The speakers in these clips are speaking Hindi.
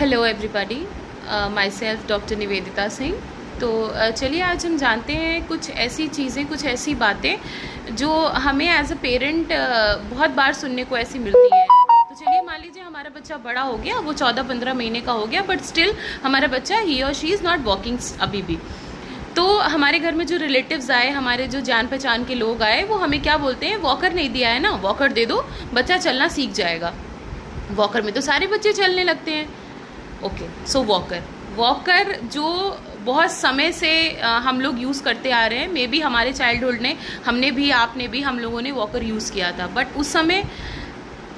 Hello everybody, my self doctor Nivedita Singh. तो चलिए आज हम जानते हैं कुछ ऐसी चीज़ें, कुछ ऐसी बातें जो हमें एज अ पेरेंट बहुत बार सुनने को ऐसी मिलती है। तो चलिए मान लीजिए हमारा बच्चा बड़ा हो गया, वो 14-15 महीने का हो गया, बट स्टिल हमारा बच्चा ही और शी इज़ नॉट वॉकिंग अभी भी। तो हमारे घर में जो रिलेटिव्स आए, हमारे जो जान पहचान के लोग आए, वो हमें क्या बोलते हैं, वॉकर नहीं दिया है ना, वॉकर दे दो, बच्चा चलना सीख जाएगा। वॉकर में तो सारे बच्चे चलने लगते हैं। ओके, सो वॉकर जो बहुत समय से हम लोग यूज़ करते आ रहे हैं, मे बी हमारे चाइल्डहुड ने, हमने भी, आपने भी, हम लोगों ने वॉकर यूज़ किया था। बट उस समय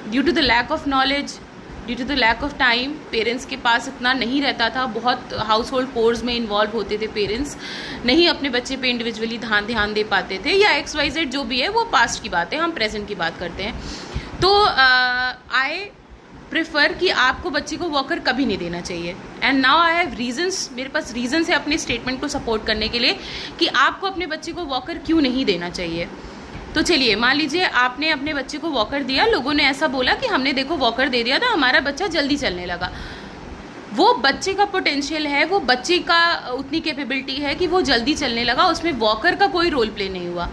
due to the lack of knowledge, due to the lack of time, parents के पास इतना नहीं रहता था, बहुत हाउस होल्ड कोर्स में इन्वॉल्व होते थे पेरेंट्स, नहीं अपने बच्चे पे इंडिविजुअली ध्यान दे पाते थे, या XYZ जो भी है वो पास्ट की बात है, हम प्रेजेंट की बात करते हैं। तो आई प्रेफर कि आपको बच्चे को वॉकर कभी नहीं देना चाहिए। And now I have reasons, मेरे पास रीजंस है अपने स्टेटमेंट को सपोर्ट करने के लिए कि आपको अपने बच्चे को वॉकर क्यों नहीं देना चाहिए। तो चलिए मान लीजिए आपने अपने बच्चे को वॉकर दिया, लोगों ने ऐसा बोला कि हमने देखो वॉकर दे दिया था, हमारा बच्चा जल्दी चलने लगा। वो बच्चे का पोटेंशियल है, वो बच्चे का उतनी कैपेबिलिटी है कि वो जल्दी चलने लगा, उसमें वॉकर का कोई रोल प्ले नहीं हुआ।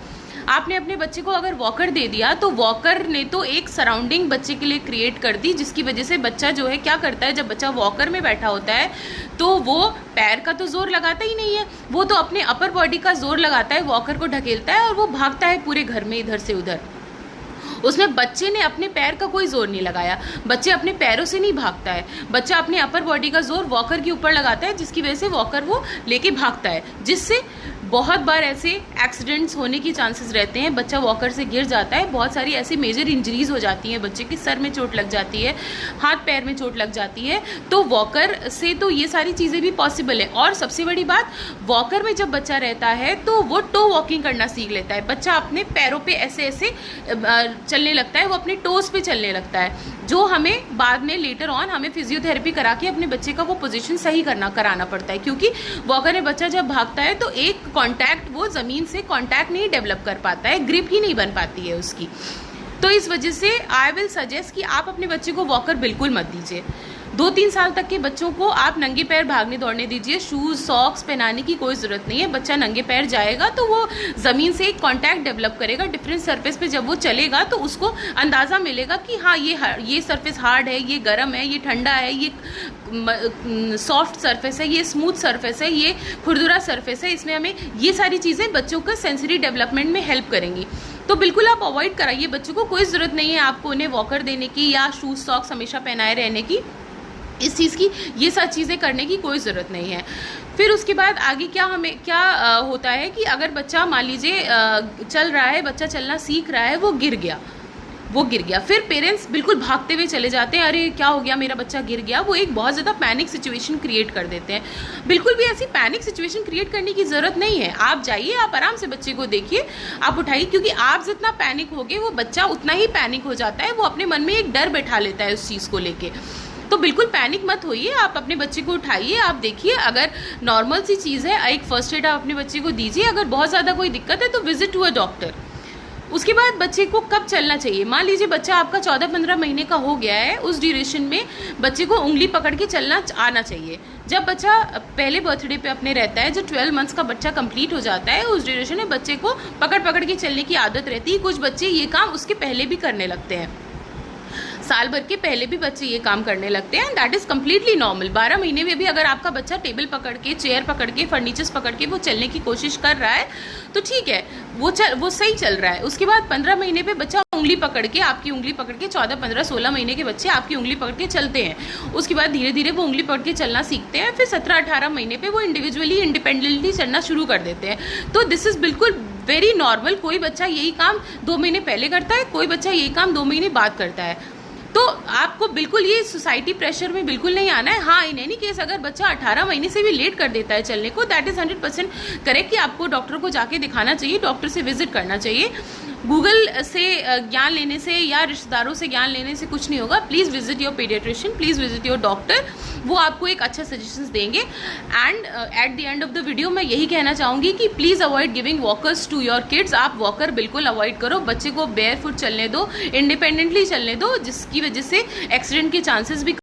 आपने अपने बच्चे को अगर वॉकर दे दिया तो वॉकर ने तो एक सराउंडिंग बच्चे के लिए क्रिएट कर दी, जिसकी वजह से बच्चा जो है क्या करता है, जब बच्चा वॉकर में बैठा होता है तो वो पैर का तो जोर लगाता ही नहीं है, वो तो अपने अपर बॉडी का जोर लगाता है, वॉकर को ढकेलता है और वो भागता है पूरे घर में इधर से उधर। उसमें बच्चे ने अपने पैर का कोई जोर नहीं लगाया, बच्चे अपने पैरों से नहीं भागता है, बच्चा अपने अपर बॉडी का जोर वॉकर के ऊपर लगाता है, जिसकी वजह से वॉकर वो लेके भागता है, जिससे बहुत बार ऐसे एक्सीडेंट्स होने की चांसेस रहते हैं। बच्चा वॉकर से गिर जाता है, बहुत सारी ऐसी मेजर इंजरीज हो जाती हैं, बच्चे के सर में चोट लग जाती है, हाथ पैर में चोट लग जाती है। तो वॉकर से तो ये सारी चीज़ें भी पॉसिबल है। और सबसे बड़ी बात, वॉकर में जब बच्चा रहता है तो वो टो वॉकिंग करना सीख लेता है, बच्चा अपने पैरों पे ऐसे ऐसे चलने लगता है, वो अपने टोज पे चलने लगता है, जो हमें बाद में लेटर ऑन हमें फिजियोथेरेपी करा के अपने बच्चे का वो पोजीशन सही कराना पड़ता है। क्योंकि वॉकर में बच्चा जब भागता है तो एक कांटेक्ट, वो जमीन से कांटेक्ट नहीं डेवलप कर पाता है, ग्रिप ही नहीं बन पाती है उसकी। तो इस वजह से आई विल सजेस्ट कि आप अपने बच्चे को वॉकर बिल्कुल मत दीजिए। 2-3 साल तक के बच्चों को आप नंगे पैर भागने दौड़ने दीजिए, शूज सॉक्स पहनाने की कोई ज़रूरत नहीं है। बच्चा नंगे पैर जाएगा तो वो ज़मीन से एक कांटेक्ट डेवलप करेगा, डिफरेंट सरफेस पे जब वो चलेगा तो उसको अंदाज़ा मिलेगा कि हाँ ये सरफेस हार्ड है, ये गर्म है, ये ठंडा है, ये सॉफ्ट सरफेस है, ये स्मूथ सरफेस है, ये खुरदुरा सरफेस है। इसमें हमें ये सारी चीज़ें बच्चों का सेंसरी डेवलपमेंट में हेल्प करेंगी। तो बिल्कुल आप अवॉइड कराइए बच्चों को, कोई ज़रूरत नहीं है आपको उन्हें वॉकर देने की या शूज सॉक्स हमेशा पहनाए रहने की, इस चीज़ की, ये सब चीज़ें करने की कोई ज़रूरत नहीं है। फिर उसके बाद आगे क्या होता है कि अगर बच्चा मान लीजिए चल रहा है, बच्चा चलना सीख रहा है, वो गिर गया, फिर पेरेंट्स बिल्कुल भागते हुए चले जाते हैं, अरे क्या हो गया, मेरा बच्चा गिर गया। वो एक बहुत ज़्यादा पैनिक सिचुएशन क्रिएट कर देते हैं। बिल्कुल भी ऐसी पैनिक सिचुएशन क्रिएट करने की ज़रूरत नहीं है। आप जाइए, आप आराम से बच्चे को देखिए, आप उठाइए, क्योंकि आप जितना पैनिक होगे वो बच्चा उतना ही पैनिक हो जाता है, वो अपने मन में एक डर बैठा लेता है उस चीज़ को लेके। तो बिल्कुल पैनिक मत होइए, आप अपने बच्चे को उठाइए, आप देखिए, अगर नॉर्मल सी चीज़ है एक फर्स्ट एड आप अपने बच्चे को दीजिए, अगर बहुत ज़्यादा कोई दिक्कत है तो विजिट टू अ डॉक्टर। उसके बाद बच्चे को कब चलना चाहिए, मान लीजिए बच्चा आपका 14-15 महीने का हो गया है, उस ड्यूरेशन में बच्चे को उंगली पकड़ के चलना आना चाहिए। जब बच्चा पहले बर्थडे पे अपने रहता है, जो 12 मंथ्स का बच्चा कंप्लीट हो जाता है, उस ड्यूरेशन में बच्चे को पकड़ के चलने की आदत रहती है। कुछ बच्चे ये काम उसके पहले भी करने लगते हैं, साल भर के पहले भी बच्चे ये काम करने लगते हैं, दैट इज़ कम्प्लीटली नॉर्मल। 12 महीने में भी अगर आपका बच्चा टेबल पकड़ के, चेयर पकड़ के, फर्नीचर्स पकड़ के वो चलने की कोशिश कर रहा है तो ठीक है, वो सही चल रहा है। उसके बाद 15 महीने पे बच्चा उंगली पकड़ के, आपकी उंगली पकड़ के, 14, 15, 16 महीने के बच्चे आपकी उंगली पकड़ के चलते हैं। उसके बाद धीरे धीरे वो उंगली पकड़ के चलना सीखते हैं, फिर 17-18 महीने पे वो इंडिविजुअली इंडिपेंडेंटली चलना शुरू कर देते हैं। तो दिस इज़ बिल्कुल वेरी नॉर्मल। कोई बच्चा यही काम 2 महीने पहले करता है, कोई बच्चा यही काम 2 महीने बाद करता है। तो आपको बिल्कुल ये सोसाइटी प्रेशर में बिल्कुल नहीं आना है। हाँ, इन एनी केस अगर बच्चा 18 महीने से भी लेट कर देता है चलने को, दैट इज़ 100% करेक्ट कि आपको डॉक्टर को जाके दिखाना चाहिए, डॉक्टर से विजिट करना चाहिए। गूगल से ज्ञान लेने से या रिश्तेदारों से ज्ञान लेने से कुछ नहीं होगा। Please visit your paediatrician, please visit your doctor, वो आपको एक अच्छा सजेशंस देंगे। And at the end of the video मैं यही कहना चाहूँगी कि please avoid giving walkers to your kids. आप वॉकर बिल्कुल अवॉइड करो, बच्चे को बेयर फुट चलने दो, इंडिपेंडेंटली चलने दो, जिसकी वजह से एक्सीडेंट के चांसेस भी